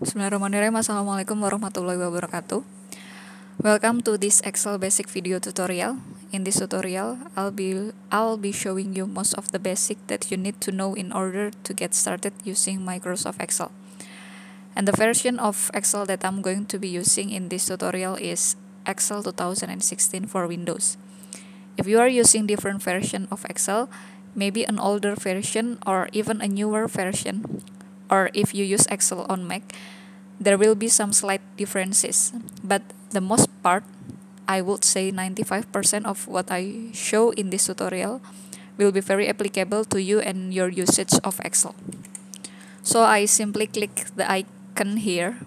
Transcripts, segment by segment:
Bismillahirrahmanirrahim. Assalamualaikum warahmatullahi wabarakatuh. Welcome to this Excel basic video tutorial. In this tutorial, I'll be showing you most of the basic that you need to know in order to get started using Microsoft Excel. And the version of Excel that I'm going to be using in this tutorial is Excel 2016 for Windows. If you are using different version of Excel, maybe an older version or even a newer version, or if you use Excel on Mac, there will be some slight differences. But the most part, I would say 95% of what I show in this tutorial will be very applicable to you and your usage of Excel. So I simply click the icon here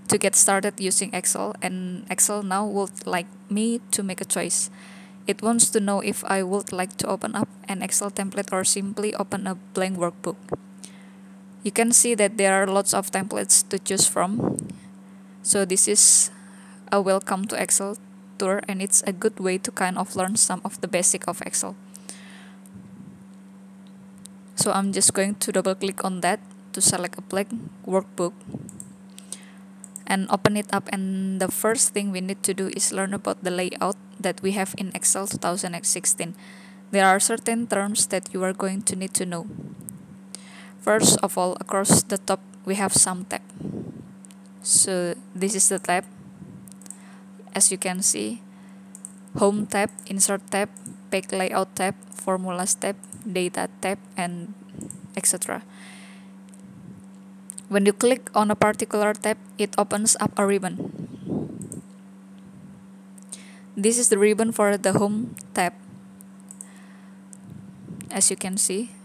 to get started using Excel, and Excel now would like me to make a choice. It wants to know if I would like to open up an Excel template or simply open a blank workbook. You can see that there are lots of templates to choose from. So this is a welcome to Excel tour, and it's a good way to kind of learn some of the basic of Excel. So I'm just going to double click on that to select a blank workbook and open it up, and the first thing we need to do is learn about the layout that we have in Excel 2016. There are certain terms that you are going to need to know. First of all, across the top we have some tab. So this is the tab. As you can see, Home tab, Insert tab, Page Layout tab, Formulas tab, Data tab, and etc. When you click on a particular tab, it opens up a ribbon. This is the ribbon for the Home tab. As you can see,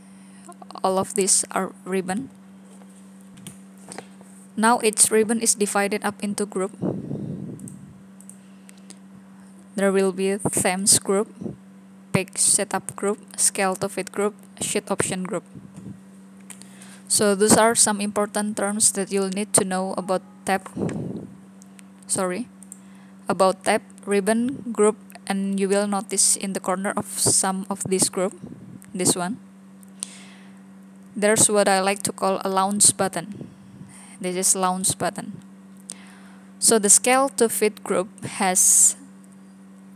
all of these are ribbon. Now each ribbon is divided up into group. There will be a themes group, page setup group, scale to fit group, sheet option group. So those are some important terms that you'll need to know about tab, ribbon, group, and you will notice in the corner of some of this group, this one, there's what I like to call a launch button. This is launch button. So the scale to fit group has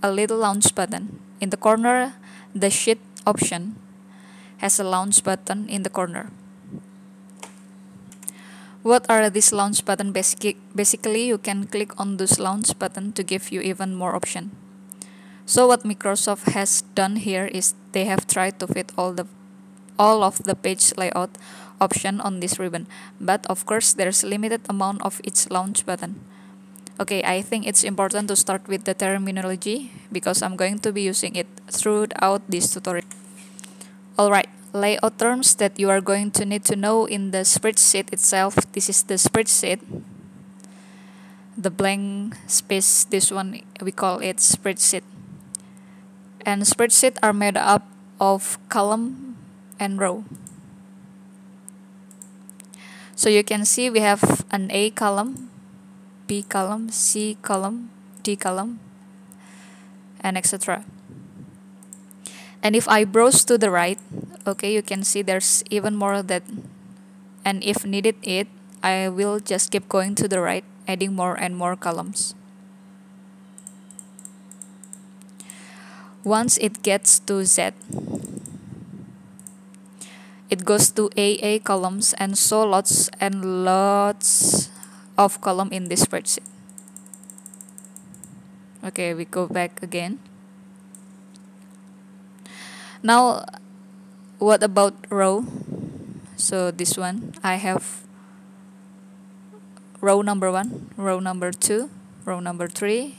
a little launch button. In the corner, the sheet option has a launch button in the corner. What are these launch button? Basically, you can click on this launch button to give you even more option. So what Microsoft has done here is they have tried to fit all of the page layout option on this ribbon, but of course there's a limited amount of each launch button. Okay, I think it's important to start with the terminology because I'm going to be using it throughout this tutorial. Alright, layout terms that you are going to need to know in the spreadsheet itself. This is the spreadsheet. The blank space, this one, we call it spreadsheet. And spreadsheet are made up of column and row. So you can see we have an A column, B column, C column, D column, and etc. And if I browse to the right, okay, you can see there's even more that, and if needed I will just keep going to the right, adding more and more columns. Once it gets to Z, it goes to AA columns, and so lots and lots of column in this spreadsheet. Okay, we go back again. Now, what about row? So this one, I have row number 1, row number 2, row number 3,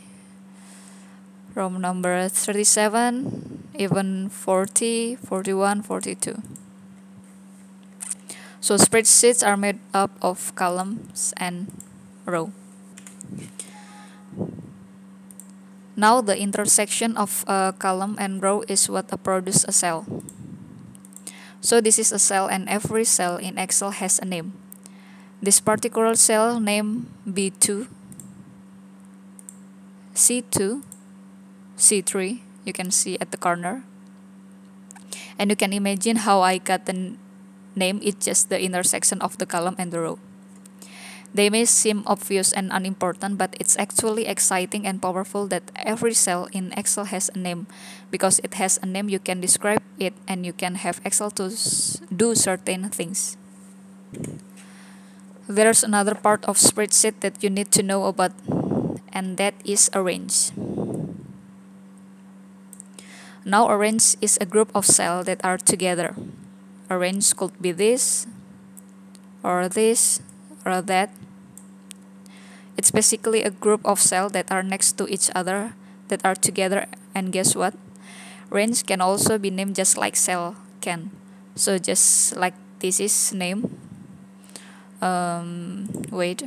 row number 37, even 40, 41, 42. So spreadsheets are made up of columns and row. Now the intersection of a column and row is what produces a cell. So this is a cell, and every cell in Excel has a name. This particular cell name B2, C2, C3, you can see at the corner. And you can imagine how I got the name. It's just the intersection of the column and the row. They may seem obvious and unimportant, but it's actually exciting and powerful that every cell in Excel has a name. Because it has a name, you can describe it and you can have Excel to do certain things. There's another part of spreadsheet that you need to know about, and that is a range. Now a range is a group of cells that are together. A range could be this, or that. It's basically a group of cells that are next to each other, that are together, and guess what? Range can also be named just like cell can. So just like this is name. Wait.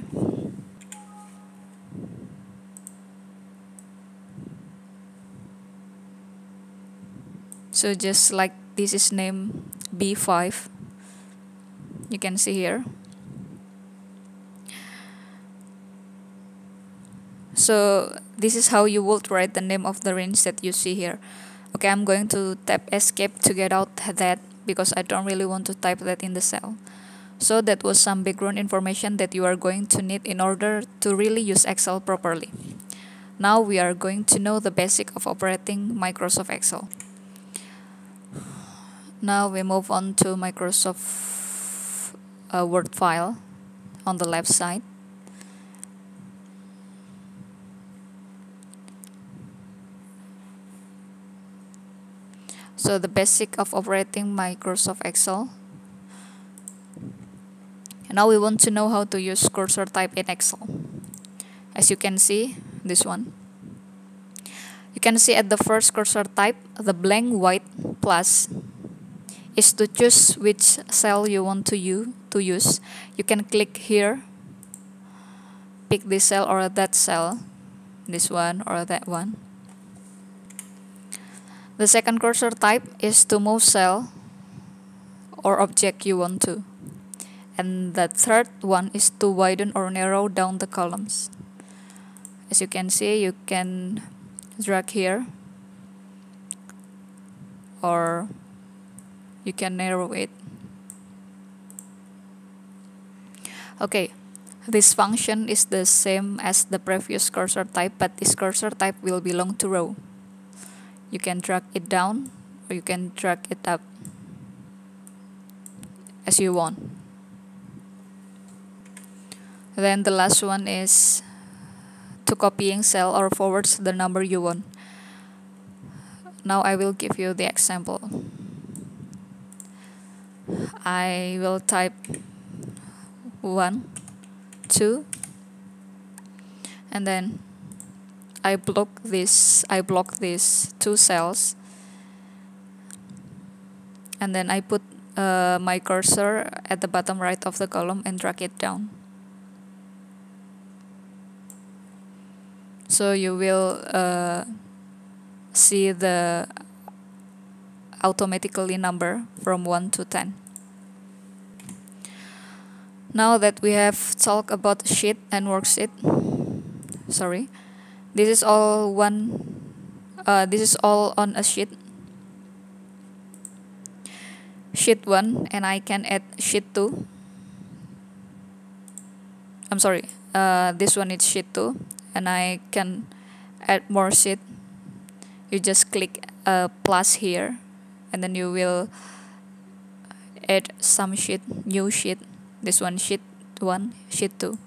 So just like this is name B5. You can see here. So this is how you would write the name of the range that you see here. Okay, I'm going to tap escape to get out that because I don't really want to type that in the cell. So that was some background information that you are going to need in order to really use Excel properly. Now we are going to know the basic of operating Microsoft Excel. Now we move on to Microsoft Word file on the left side. So the basic of operating Microsoft Excel. Now we want to know how to use cursor type in Excel. As you can see, this one. You can see at the first cursor type, the blank white plus is to choose which cell you want to use. You can click here, pick this cell or that cell, this one or that one. The second cursor type is to move cell or object you want to. And the third one is to widen or narrow down the columns. As you can see, you can drag here or you can narrow it. Okay, this function is the same as the previous cursor type, but this cursor type will belong to row. You can drag it down or you can drag it up as you want. Then the last one is to copying cell or forwards the number you want. Now I will give you the example. I will type 1, 2, and then I block these 2 cells, and then I put my cursor at the bottom right of the column and drag it down. So you will see the automatically number from 1 to 10. Now that we have talked about sheet and worksheet, this is all on a sheet 1, and I can add sheet 2. This one is sheet 2, and I can add more sheet. You just click plus here, and then you will add some sheet, new sheet. This one sheet 1, sheet 2.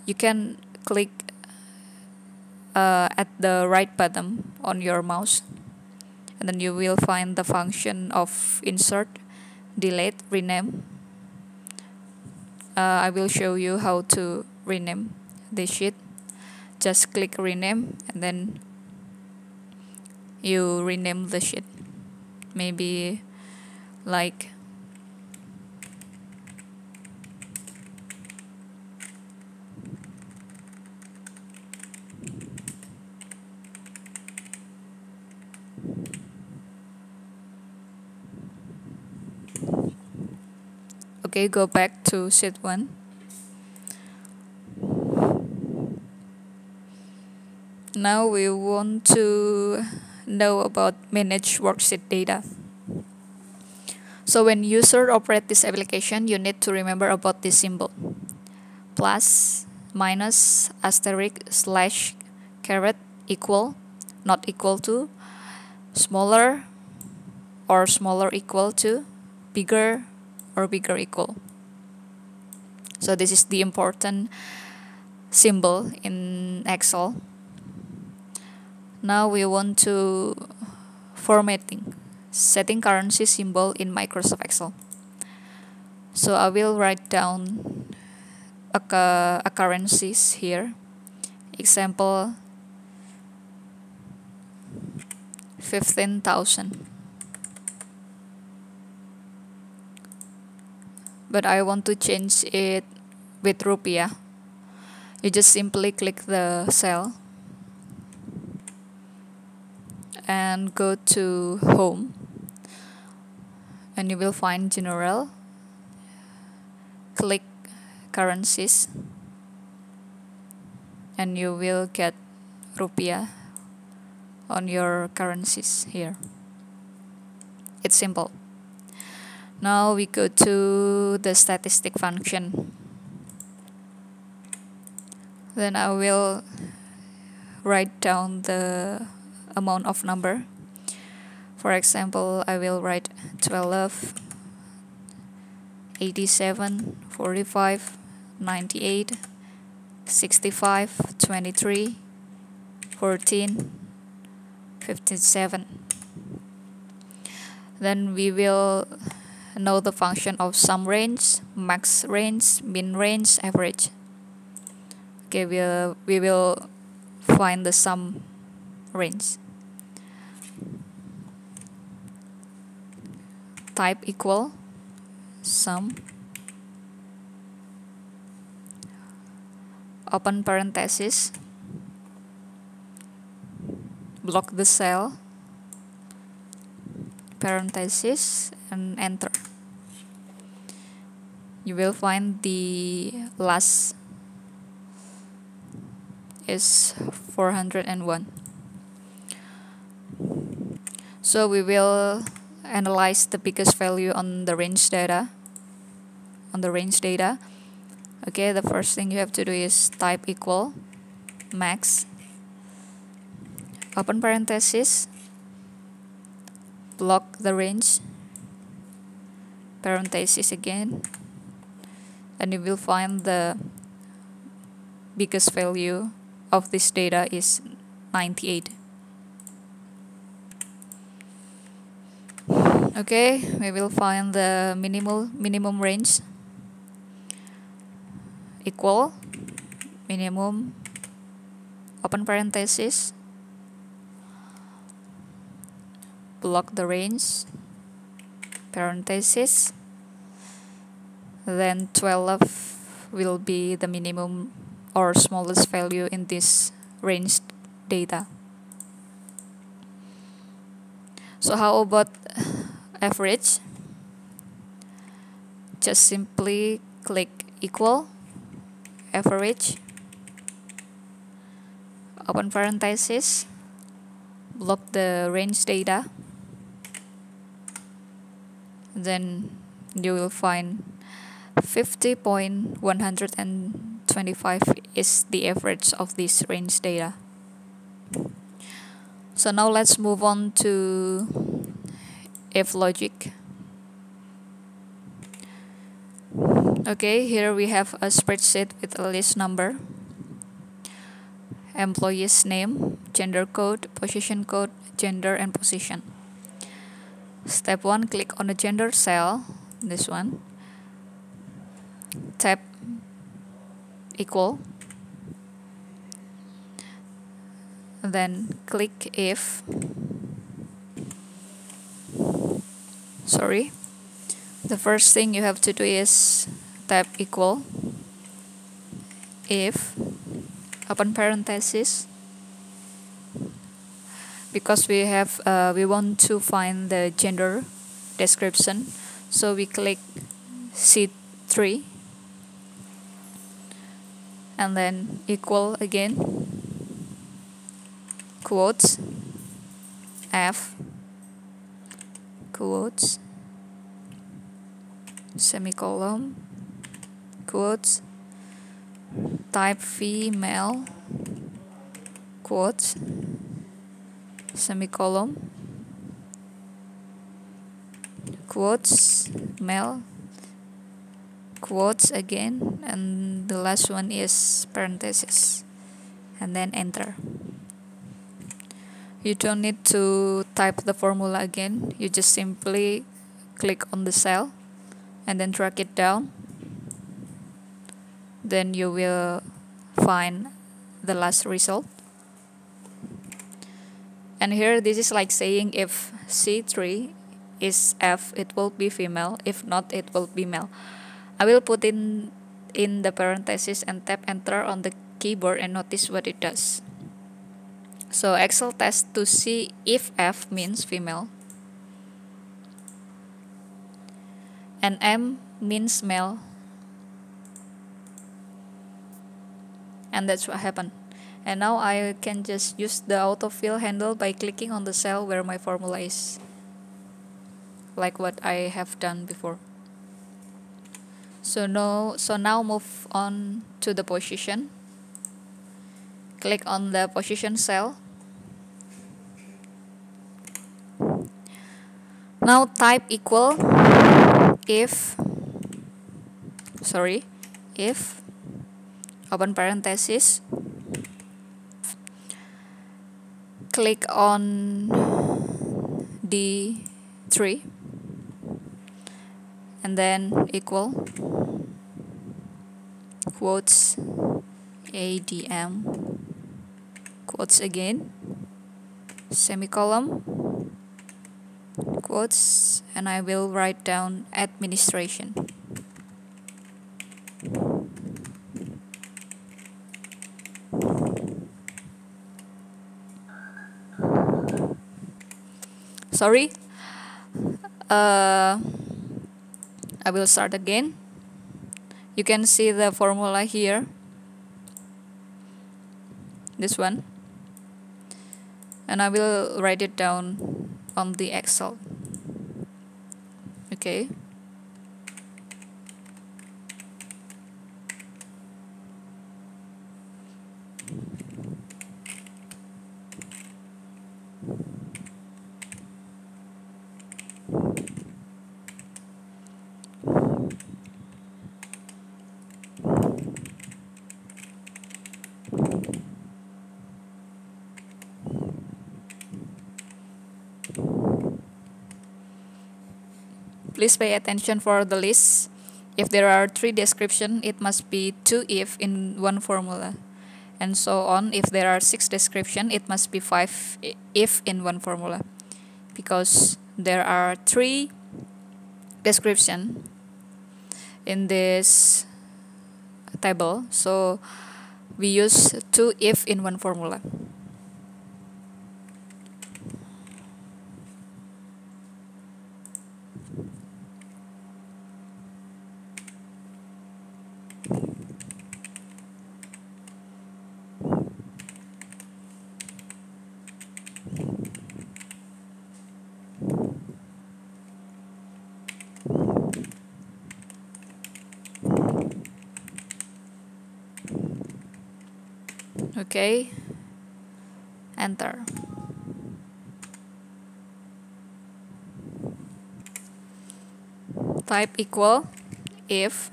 You can click at the right button on your mouse, and then you will find the function of insert, delete, rename. I will show you how to rename the sheet. Just click rename and then you rename the sheet. Maybe like okay, go back to sheet 1. Now we want to know about manage worksheet data. So when user operate this application, you need to remember about this symbol: plus, minus, asterisk, slash, caret, equal, not equal to, smaller or smaller equal to, bigger or bigger equal. So this is the important symbol in Excel. Now we want to formatting, setting currency symbol in Microsoft Excel. So I will write down a currencies here. Example 15,000. But I want to change it with rupiah. You just simply click the cell and go to home, and you will find general. Click currencies and you will get rupiah on your currencies here. It's simple. Now we go to the statistic function. Then I will write down the amount of number. For example, I will write 12, 87, 45, 98, 65, 23, 14, 57. Then we will know the function of sum range, max range, min range, average. Okay, we will find the sum range. Type equal sum, open parenthesis, block the cell, parenthesis, and enter. You will find the last is 401. So we will analyze the biggest value on the range data. Okay, the first thing you have to do is type equal max, open parenthesis, block the range, parenthesis again, and you will find the biggest value of this data is 98. Okay, we will find the minimum range equal minimum, open parenthesis, block the range, parenthesis, then 12 will be the minimum or smallest value in this range data. So how about average? Just simply click equal average, open parenthesis, block the range data, then you will find 50.125 is the average of this range data. So now let's move on to if logic. Okay, here we have a spreadsheet with a list number, employee's name, gender code, position code, gender, and position. Step 1, click on the gender cell, this one, tap equal, then click if, the first thing you have to do is tap equal if, open parenthesis, because we want to find the gender description, so we click C3 and then equal again, quotes, F, quotes, semicolon, quotes, type female, quotes, semicolon, quotes, male, quotes again, and the last one is parenthesis, and then enter. You don't need to type the formula again, you just simply click on the cell and then drag it down. Then you will find the last result. And here this is like saying if C3 is F, it will be female, if not it will be male. I will put in the parenthesis and tap enter on the keyboard and notice what it does. So Excel tests to see if F means female and M means male, and that's what happened. And now I can just use the autofill handle by clicking on the cell where my formula is, like what I have done before. So now move on to the position. Click on the position cell. Now type equal if open parenthesis, click on D3 and then equal quotes ADM, quotes again, semicolon, quotes, and I will write down administration. Sorry, I will start again. You can see the formula here, this one, and I will write it down on the Excel. Okay. Please pay attention for the list. If there are 3 descriptions, it must be 2 if in one formula. And so on. If there are 6 descriptions, it must be 5 if in one formula. Because there are 3 descriptions in this table, so we use 2 if in one formula. Okay, enter. Type equal if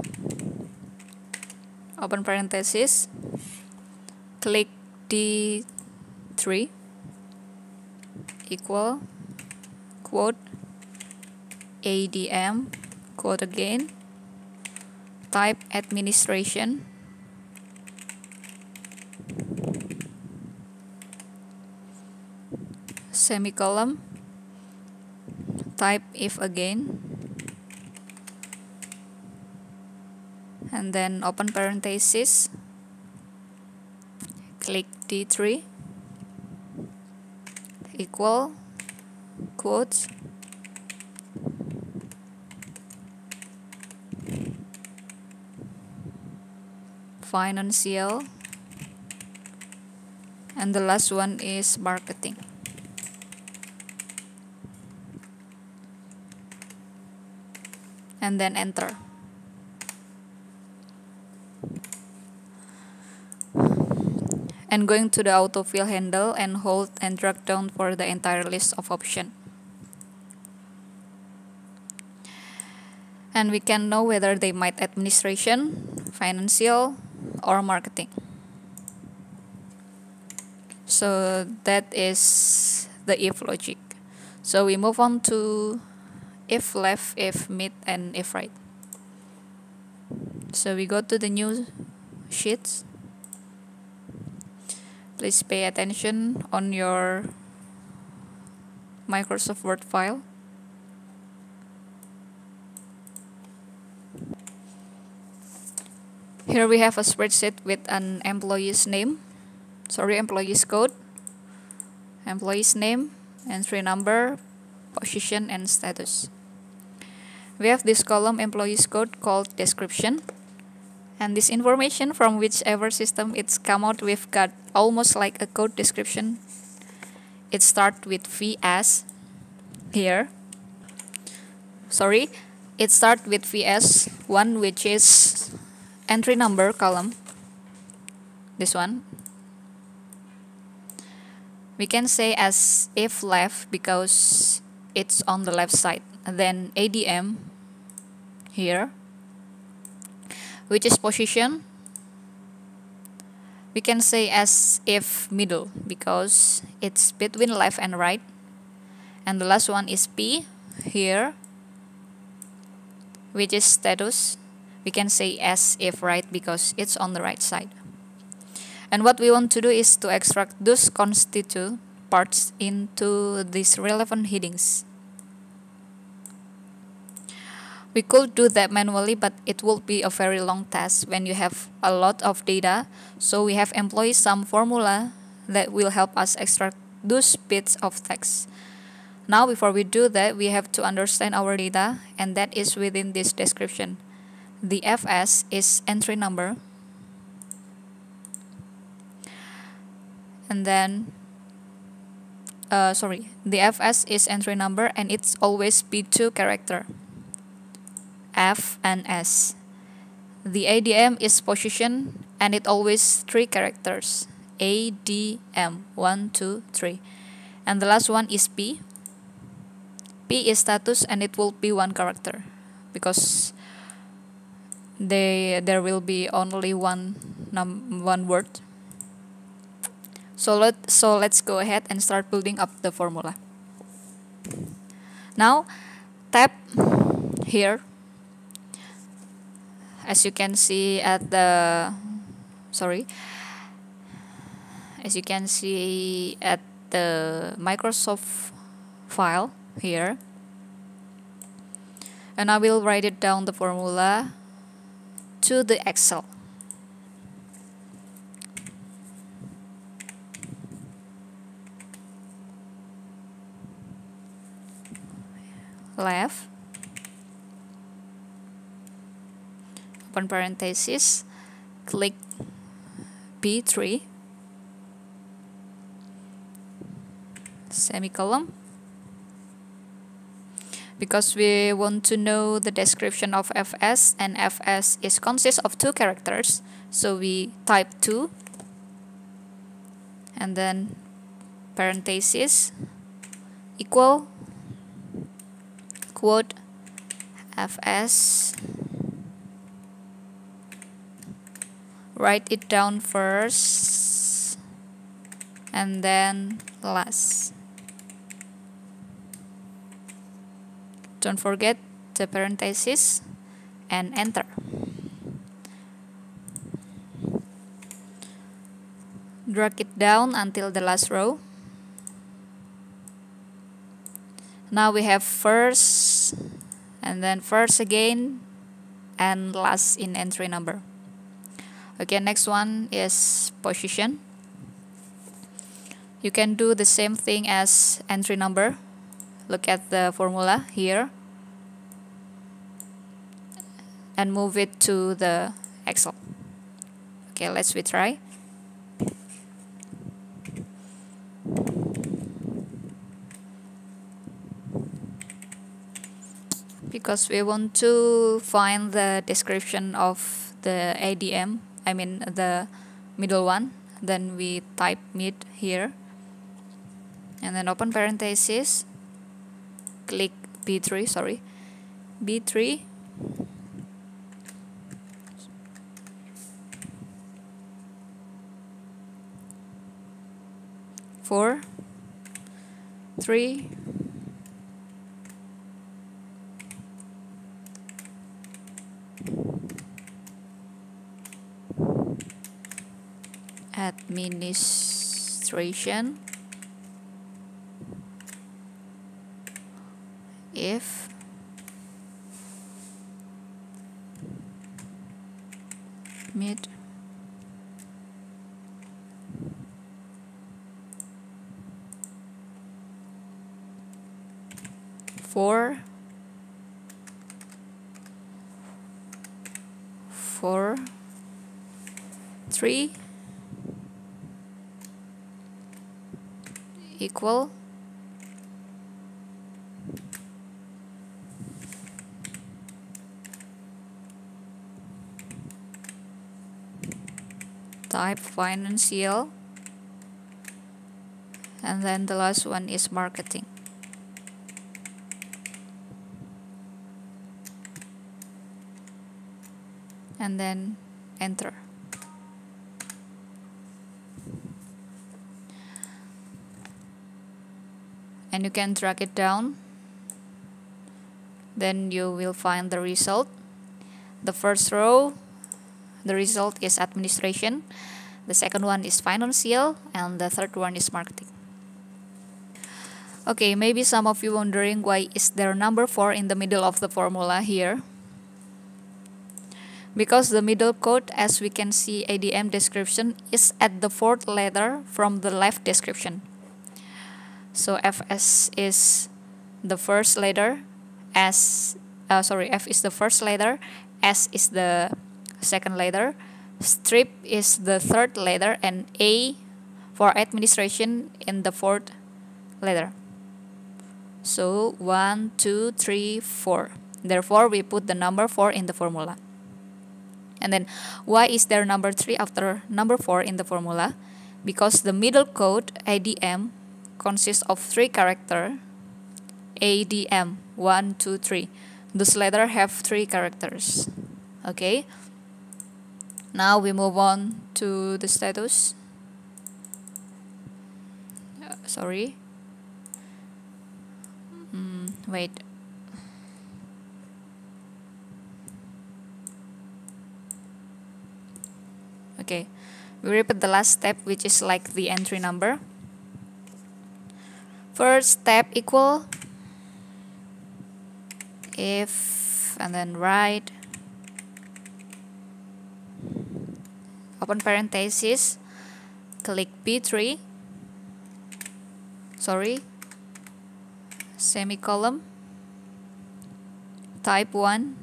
open parenthesis, click D3 equal quote ADM, quote again, type administration, semicolon, type if again, and then open parenthesis, click D3 equal quotes financial, and the last one is marketing. and then enter. And going to the autofill handle and hold and drag down for the entire list of options. And we can know whether they might administration, financial, or marketing. So that is the if logic. So we move on to if left, if mid, and if right. So we go to the new sheets. Please pay attention on your Microsoft Word file. Here we have a spreadsheet with an employee's code, employee's name, entry number, position, and status. We have this column employee's code called description, and this information from whichever system it's come out with got almost like a code description. It starts with VS here. It starts with VS1, which is entry number column, this one. We can say as if left because it's on the left side. And then ADM here, which is position. We can say as if middle because it's between left and right. And the last one is P here, which is status. We can say as if right because it's on the right side. And what we want to do is to extract those constituent parts into these relevant headings. We could do that manually, but it will be a very long task when you have a lot of data. So we have employed some formula that will help us extract those bits of text. Now, before we do that, we have to understand our data, and that is within this description. The FS is entry number. And then, the FS is entry number, and it's always P2 character. F and S. The ADM is position, and it always 3 characters. ADM, 1, 2, 3. And the last one is P. P is status, and it will be 1 character because there will be only one word. So let's go ahead and start building up the formula. Now, tab here. As you can see at the Microsoft file here, and I will write it down the formula to the Excel. Left, open parenthesis, click P3, semicolon, because we want to know the description of FS, and FS consists of 2 characters, so we type 2 and then parenthesis equal quote FS. Write it down first and then last. Don't forget the parenthesis and enter. Drag it down until the last row. Now we have first and then first again and last in entry number. Okay, next one is position. You can do the same thing as entry number. Look at the formula here and move it to the Excel. Okay, let's retry. because we want to find the description of the ADM, I mean the middle one. Then we type mid here and then open parenthesis, click B3 4 3 administration if mid four 3 equal type financial, and then the last one is marketing. And then enter. And you can drag it down. Then you will find the result. The first row, the result is administration. The second one is financial, and the third one is marketing. Okay, maybe some of you wondering why is there number 4 in the middle of the formula here. Because the middle code, as we can see, ADM description is at the fourth letter from the left description. So FS is the first letter, F is the first letter, S is the second letter, strip is the third letter, and A for administration in the fourth letter. So 1, 2, 3, 4. Therefore, we put the number 4 in the formula. And then, why is there number 3 after number 4 in the formula? Because the middle code, ADM, consists of 3 characters. ADM, 1, 2, 3. Those letters have 3 characters. Okay. Now we move on to the status. Wait. Okay, we repeat the last step, which is like the entry number. First step equal if, and then write, open parenthesis, click B3, semicolon, type 1.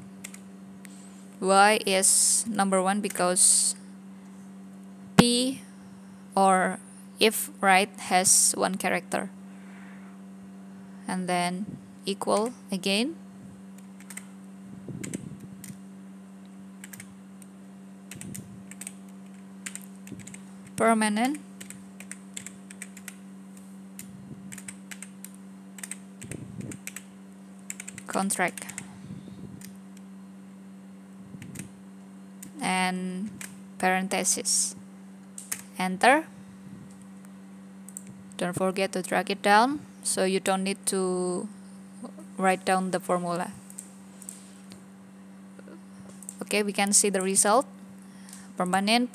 Y is number 1 because P or if right has 1 character. And then equal again. Permanent. Contract. And parenthesis. Enter. Don't forget to drag it down so you don't need to write down the formula. Okay, we can see the result. Permanent,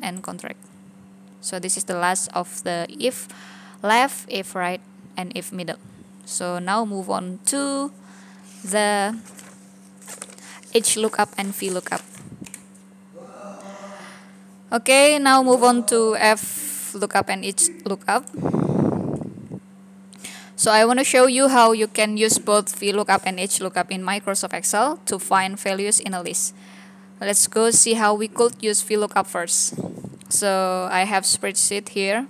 and contract. So this is the last of the if left, if right, and if middle. So now move on to the HLOOKUP and VLOOKUP. Okay, now move on to FLOOKUP and HLOOKUP. So I want to show you how you can use both VLOOKUP and HLOOKUP in Microsoft Excel to find values in a list. Let's go see how we could use VLOOKUP first. So I have spreadsheet here.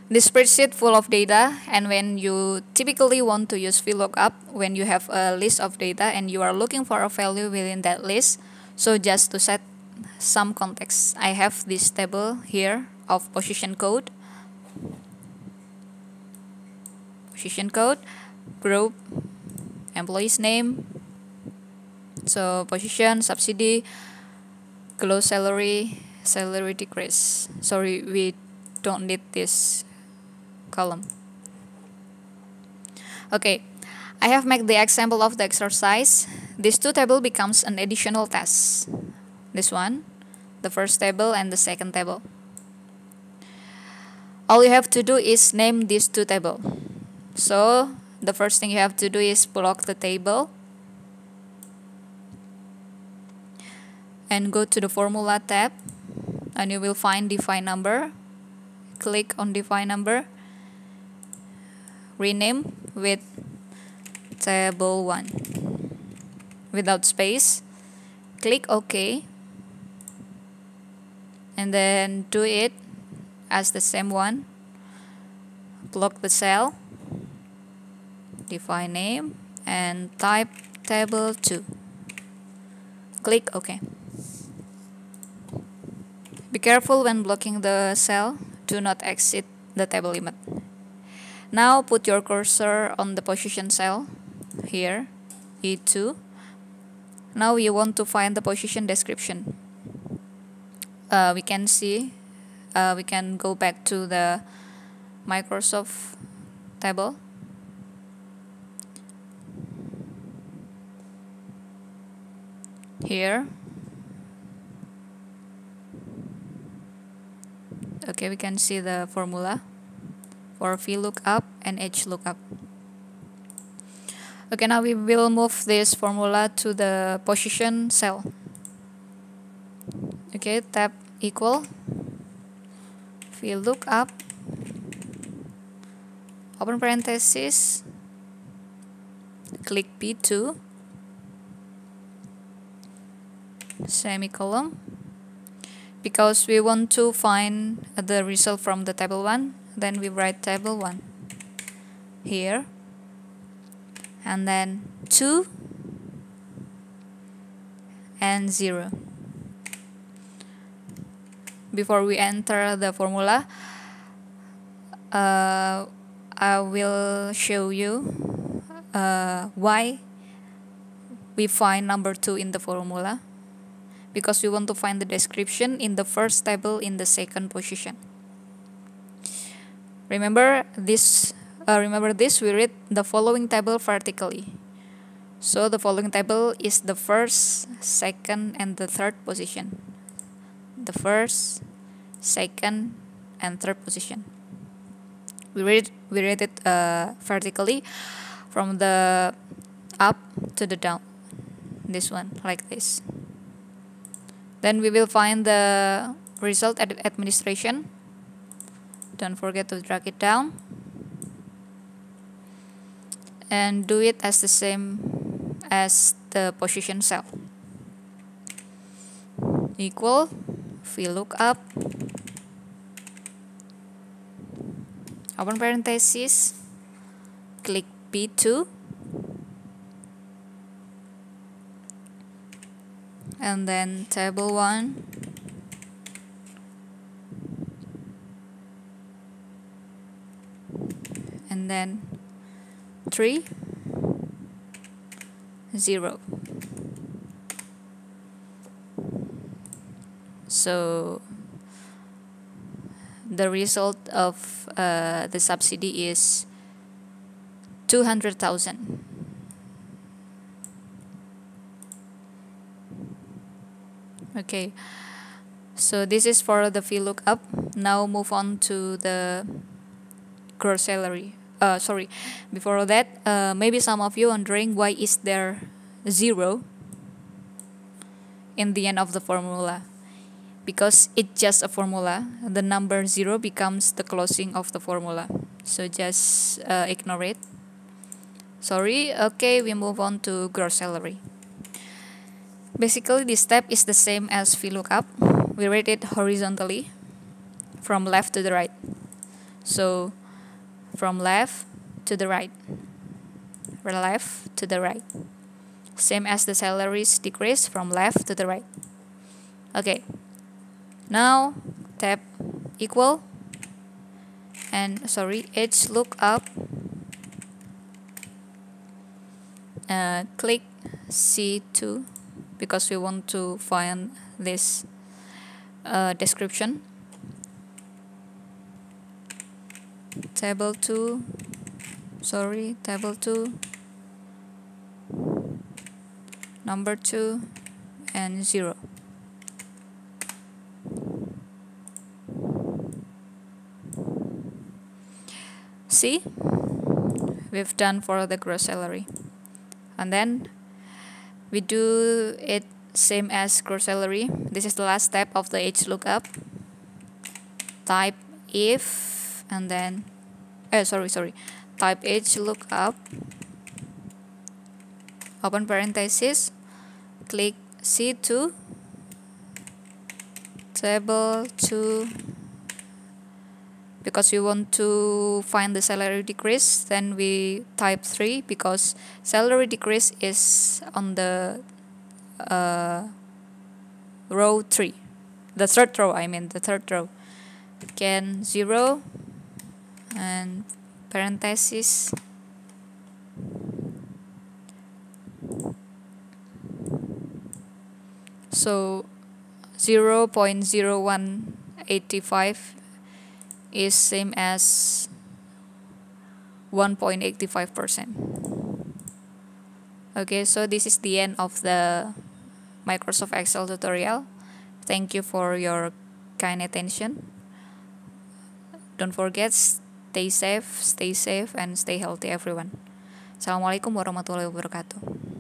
This spreadsheet full of data, and when you typically want to use VLOOKUP when you have a list of data and you are looking for a value within that list. So just to set some context, I have this table here of position code, group, employee's name, so position, subsidy, gross salary, salary decrease. Sorry, we don't need this column. Okay, I have made the example of the exercise. This two table becomes an additional task. This one, the first table and the second table. All you have to do is name these two tables. So the first thing you have to do is block the table and go to the formula tab, and you will find define number. Click on define number, rename with table 1 without space, click OK, and then do it as the same one. Block the cell, define name, and type table 2. Click OK. Be careful when blocking the cell. Do not exceed the table limit. Now put your cursor on the position cell here, E2. Now you want to find the position description. We can see, we can go back to the Microsoft table. Here. Okay, we can see the formula for VLOOKUP and HLOOKUP. Okay, now we will move this formula to the position cell. Okay, tab equal, VLOOKUP, open parenthesis, click P2, semicolon. Because we want to find the result from the table 1, then we write table 1 here, and then 2 and 0. Before we enter the formula, I will show you why we find number 2 in the formula. Because we want to find the description in the first table in the second position. Remember this, we read the following table vertically. So the following table is the first, second, and the third position. The first, second, and third position. We read it vertically from the up to the down. This one, like this. Then we will find the result at administration. Don't forget to drag it down. And do it as the same as the position cell. Equal, VLOOKUP, open parenthesis, click P2, and then table 1, and then 3, 0. So the result of the subsidy is 200,000. Okay, so this is for the VLOOKUP. Now move on to the gross salary. Before that, maybe some of you wondering why is there 0 in the end of the formula. Because it's just a formula, the number 0 becomes the closing of the formula. So just ignore it. Sorry, okay, we move on to gross salary. Basically, this step is the same as VLOOKUP. We read it horizontally from left to the right. So from left to the right, left to the right, same as the salaries decrease from left to the right. Okay, now tap equal and age lookup, click C2 because we want to find this description. Table 2, number 2 and 0. See, we've done for the gross salary, and then we do it same as gross salary. This is the last step of the age lookup. Type if and then type age lookup, open parenthesis, click C2, table 2. Because we want to find the salary decrease, then we type 3 because salary decrease is on the row 3. The third row. Again 0 and parenthesis. So 0.0185 is same as 1.85%. Okay, so this is the end of the Microsoft Excel tutorial. Thank you for your kind attention. Don't forget, stay safe, and stay healthy everyone. Assalamualaikum warahmatullahi wabarakatuh.